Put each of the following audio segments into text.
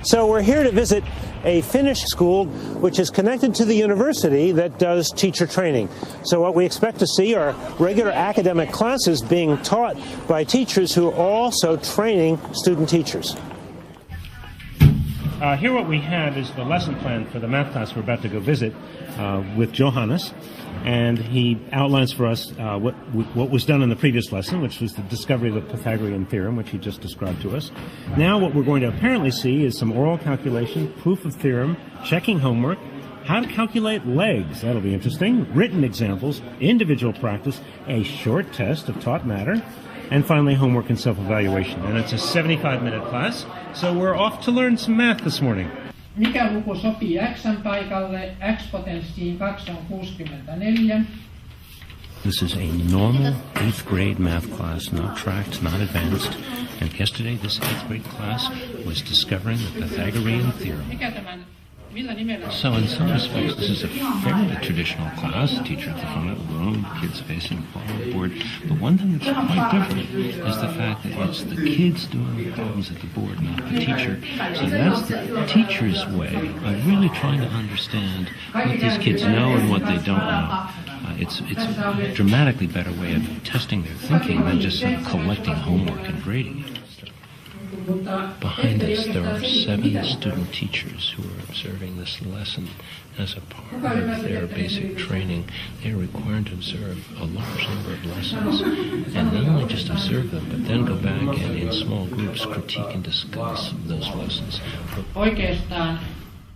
So we're here to visit a Finnish school which is connected to the university that does teacher training. So what we expect to see are regular academic classes being taught by teachers who are also training student teachers. Here what we have is the lesson plan for the math class we're about to go visit with Johannes. And he outlines for us what was done in the previous lesson, which was the discovery of the Pythagorean theorem, which he just described to us. Now what we're going to apparently see is some oral calculation, proof of theorem, checking homework, how to calculate legs, that'll be interesting, written examples, individual practice, a short test of taught matter, and finally homework and self-evaluation. And it's a 75-minute class, so we're off to learn some math this morning. Mikä luku sopii x:n paikalle? X-potenssiin 2 on 64. This is a normal 8th grade math class, not tracked, not advanced. And yesterday this 8th grade class was discovering the Pythagorean theorem. So in some respects this is a fairly traditional class, teacher at the front of the room, kids facing the board. But one thing that's quite different is the fact that it's the kids doing the problems at the board, not the teacher. So that's the teacher's way of really trying to understand what these kids know and what they don't know. It's a dramatically better way of testing their thinking than just sort of collecting homework and grading it. Behind us, there are 7 student teachers who are observing this lesson as a part of their basic training. They are required to observe a large number of lessons, and not only just observe them, but then go back and in small groups critique and discuss those lessons.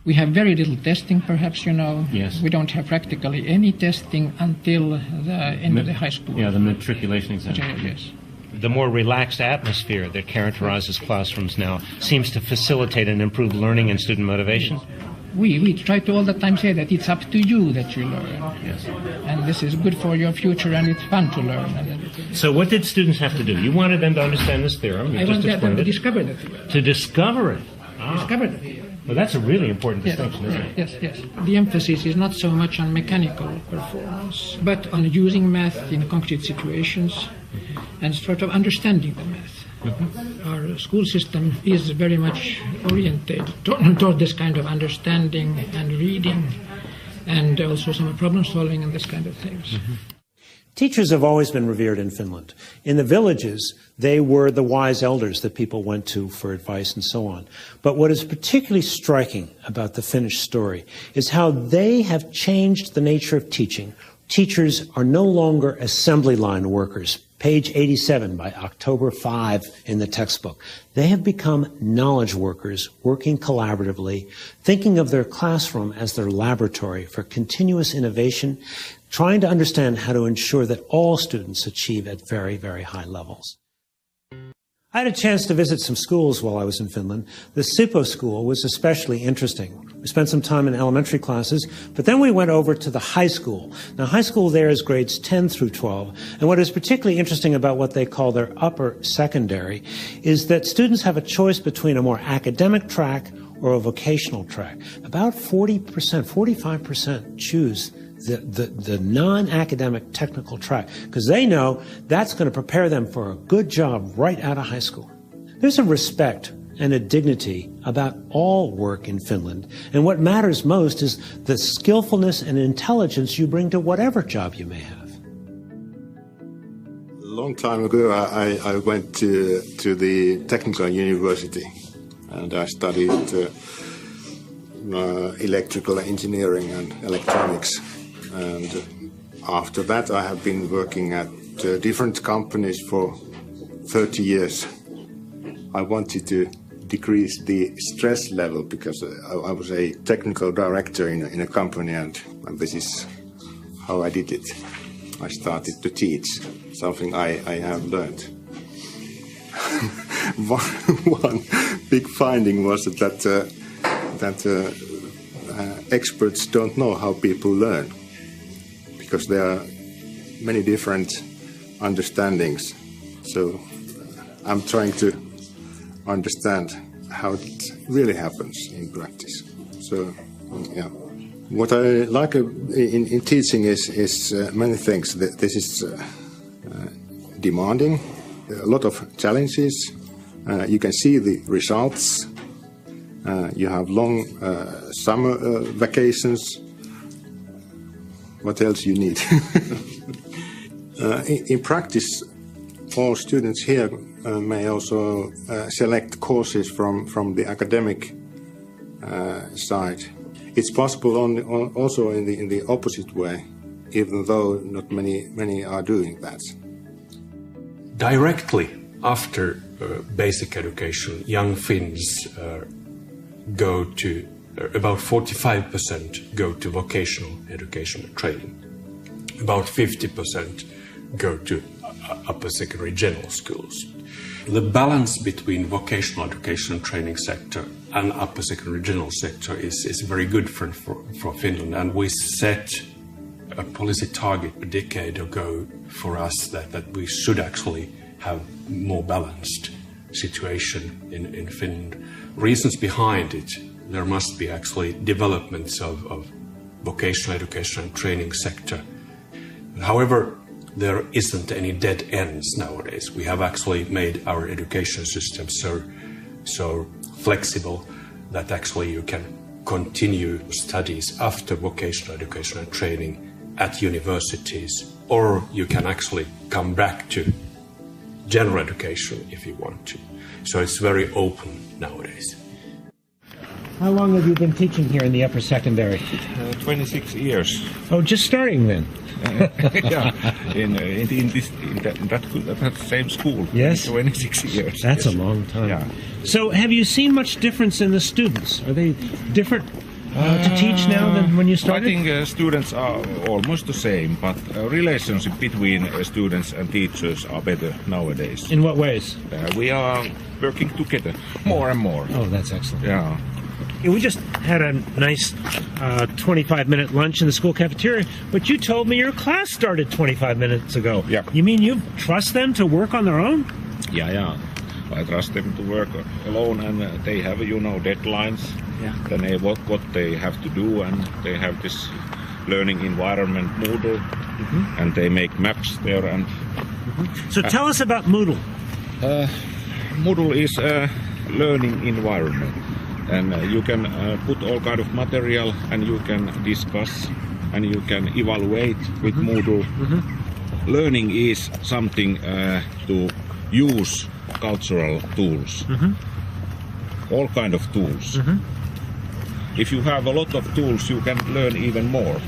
We have very little testing, perhaps, you know. Yes. We don't have practically any testing until the end of the high school. Yeah, the matriculation exam. Yes. The more relaxed atmosphere that characterizes classrooms now seems to facilitate and improve learning and student motivation. We try to all the time say that it's up to you that you learn. Yes. And this is good for your future and it's fun to learn. So what did students have to do? You wanted them to understand this theorem. You I just want them to explained it. discover the theorem. To discover it. Discover the theorem. Well, that's a really important distinction, isn't it? Yes. The emphasis is not so much on mechanical performance, but on using math in concrete situations and sort of understanding the math. Our school system is very much oriented toward this kind of understanding and reading, and also some problem solving and this kind of things. Teachers have always been revered in Finland. In the villages, they were the wise elders that people went to for advice and so on. But what is particularly striking about the Finnish story is how they have changed the nature of teaching. Teachers are no longer assembly line workers. Page 87 by October 5 in the textbook. They have become knowledge workers working collaboratively, thinking of their classroom as their laboratory for continuous innovation, trying to understand how to ensure that all students achieve at very, very high levels. I had a chance to visit some schools while I was in Finland. The Sippo school was especially interesting. We spent some time in elementary classes, but then we went over to the high school. Now, high school there is grades 10 through 12, and what is particularly interesting about what they call their upper secondary is that students have a choice between a more academic track or a vocational track. About 40%, 45% choose the non-academic technical track, because they know that's going to prepare them for a good job right out of high school. There's a respect and a dignity about all work in Finland, and what matters most is the skillfulness and intelligence you bring to whatever job you may have. A long time ago I went to the technical university and I studied electrical engineering and electronics. And after that, I have been working at different companies for 30 years. I wanted to decrease the stress level because I was a technical director in a company, and this is how I did it. I started to teach something I have learned. One big finding was that experts don't know how people learn, because there are many different understandings. So I'm trying to understand how it really happens in practice. So, yeah. What I like in teaching is many things. This is demanding, a lot of challenges. You can see the results, You have long summer vacations. What else you need? In practice, all students here may also select courses from the academic side. It's possible also in the opposite way, even though not many are doing that. Directly after basic education, young Finns go to, about 45% go to vocational education and training. About 50% go to upper secondary general schools. The balance between vocational education and training sector and upper secondary general sector is very good for Finland, and we set a policy target a decade ago for us that we should actually have more balanced situation in Finland. Reasons behind it, there must be actually developments of vocational education and training sector. However, there isn't any dead ends nowadays. We have actually made our education system so flexible that actually you can continue studies after vocational education and training at universities, or you can actually come back to general education if you want to. So it's very open nowadays. How long have you been teaching here in the upper secondary? 26 years. Oh, just starting then? Yeah, in that same school. Yes? 26 years. That's yes. a long time. Yeah. So have you seen much difference in the students? Are they different to teach now than when you started? I think students are almost the same, but relationship between students and teachers are better nowadays. In what ways? We are working together more and more. Oh, that's excellent. Yeah. We just had a nice 25-minute lunch in the school cafeteria, but you told me your class started 25 minutes ago. Yeah. You mean you trust them to work on their own? Yeah. I trust them to work alone, and they have, deadlines. Yeah. Then what they have to do, and they have this learning environment, Moodle, and they make maps there. And So tell us about Moodle. Moodle is a learning environment, and you can put all kind of material, and you can discuss, and you can evaluate with Moodle. Learning is something to use cultural tools, all kind of tools. If you have a lot of tools, you can learn even more.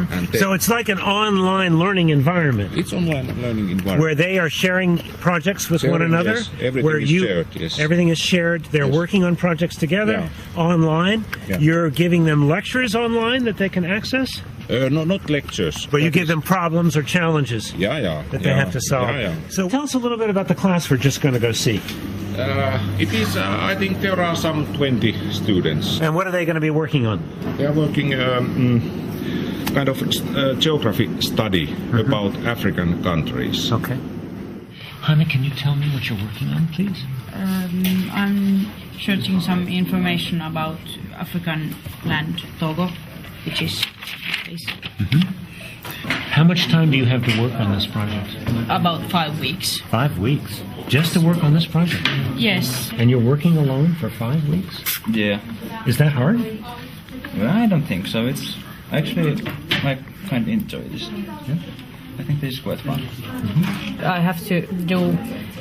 And So it's like an online learning environment. it's online learning environment. Where they are sharing projects with one Sharing, another? yes. Everything where is shared, yes. Everything is shared. They're Yes. working on projects together Yeah. online. Yeah. You're giving them lectures online that they can access? No, not lectures. But you give them problems or challenges Yeah. that they have to solve. Yeah. So tell us a little bit about the class we're just going to go see. It is, I think there are some 20 students. And what are they going to be working on? They are working kind of geography study about African countries. Okay. Hannah, can you tell me what you're working on, please? I'm searching some information about African land Togo, which is How much time do you have to work on this project? about 5 weeks. 5 weeks. Just to work on this project? Yes. And you're working alone for 5 weeks? Yeah, Is that hard? well, I don't think so. It's actually, I kind of enjoy this. I think this is quite fun. I have to do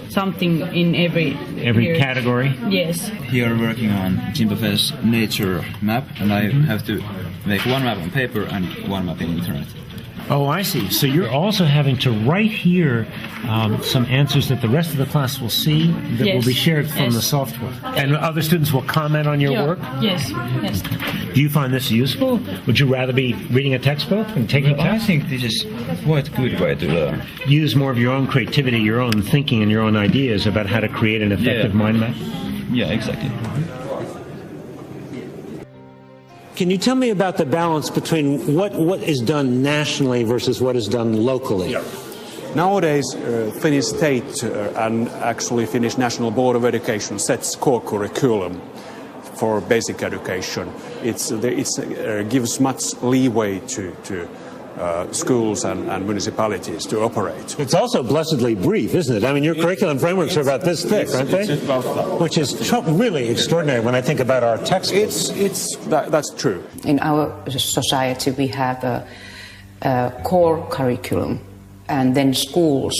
something in every Every category? Yes. Here we're working on Zimbabwe's nature map, and I have to make one map on paper and one map in internet. Oh, I see. So you're also having to write here some answers that the rest of the class will see that will be Yes. shared from Yes. the software. And other students will comment on your Yeah. work? Yes. Do you find this useful? Would you rather be reading a textbook and taking Well, I tests? think this is quite a good way to learn. Use more of your own creativity, your own thinking, and your own ideas about how to create an effective Yeah. mind map? Yeah, exactly. Can you tell me about the balance between what is done nationally versus what is done locally? Nowadays, Finnish state and actually Finnish National Board of Education sets core curriculum for basic education. It gives much leeway to schools and municipalities to operate. It's also blessedly brief, isn't it? I mean, your curriculum frameworks are about this thick, aren't they? It's about that. Which is really extraordinary when I think about our textbooks. That's true. In our society, we have a core curriculum, and then schools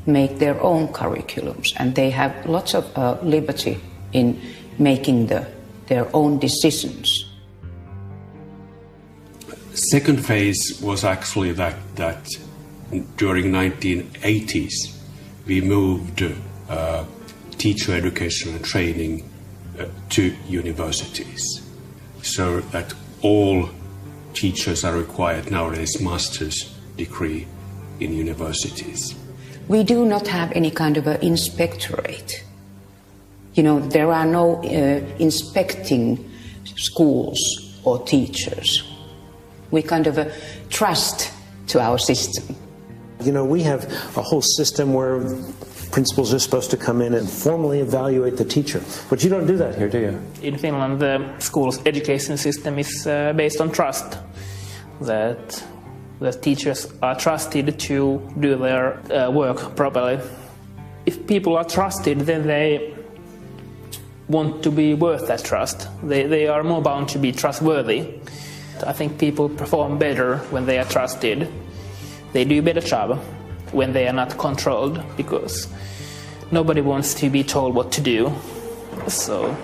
make their own curriculums, and they have lots of liberty in making their own decisions. Second phase was actually that during 1980s we moved teacher education and training to universities, so that all teachers are required nowadays master's degree in universities. We do not have any kind of an inspectorate. You know, there are no inspecting schools or teachers. We kind of trust to our system. You know, we have a whole system where principals are supposed to come in and formally evaluate the teacher. But you don't do that here, do you? In Finland, the school's education system is based on trust. That the teachers are trusted to do their work properly. If people are trusted, then they want to be worth that trust. They are more bound to be trustworthy. I think people perform better when they are trusted. They do a better job when they are not controlled, because nobody wants to be told what to do. So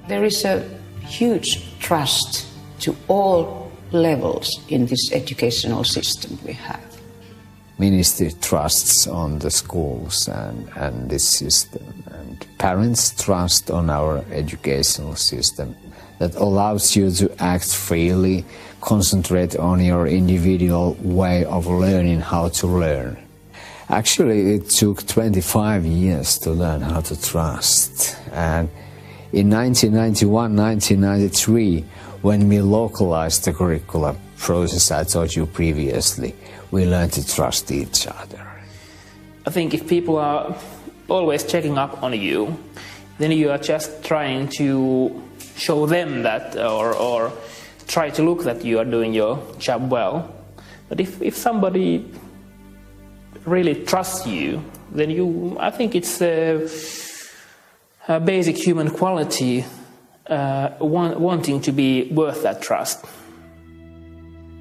there is a huge trust to all levels in this educational system we have. Ministry trusts on the schools and this system, and parents trust on our educational system that allows you to act freely, concentrate on your individual way of learning how to learn. Actually, it took 25 years to learn how to trust. And in 1991, 1993, when we localized the curriculum process I told you previously, we learned to trust each other. I think if people are always checking up on you, then you are just trying to show them that, or try to look that you are doing your job well. But if somebody really trusts you, then I think it's a basic human quality, wanting to be worth that trust.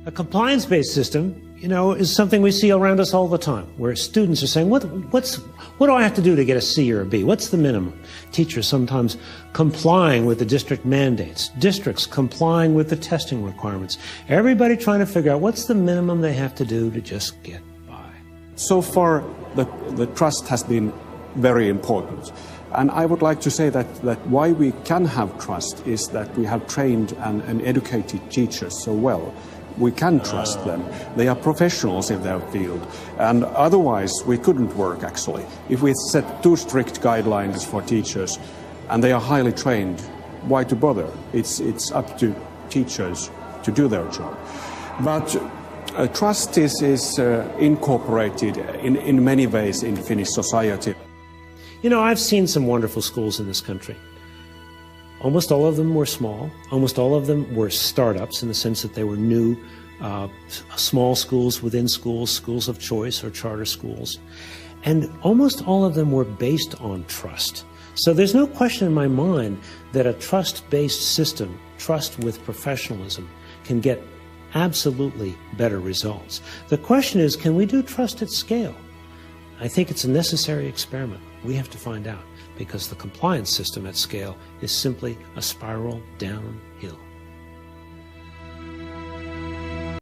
A compliance-based system, you know, is something we see around us all the time, where students are saying, what do I have to do to get a C or a B? What's the minimum? Teachers sometimes complying with the district mandates, districts complying with the testing requirements, everybody trying to figure out what's the minimum they have to do to just get by. So far, the trust has been very important. And I would like to say that why we can have trust is that we have trained and educated teachers so well. We can trust them. They are professionals in their field. And otherwise, we couldn't work, actually. If we set too strict guidelines for teachers and they are highly trained, why to bother? It's up to teachers to do their job. But trust is incorporated in many ways in Finnish society. You know, I've seen some wonderful schools in this country. Almost all of them were small. Almost all of them were startups in the sense that they were new, small schools within schools, schools of choice or charter schools. And almost all of them were based on trust. So there's no question in my mind that a trust-based system, trust with professionalism, can get absolutely better results. The question is, can we do trust at scale? I think it's a necessary experiment. We have to find out, because the compliance system at scale is simply a spiral downhill.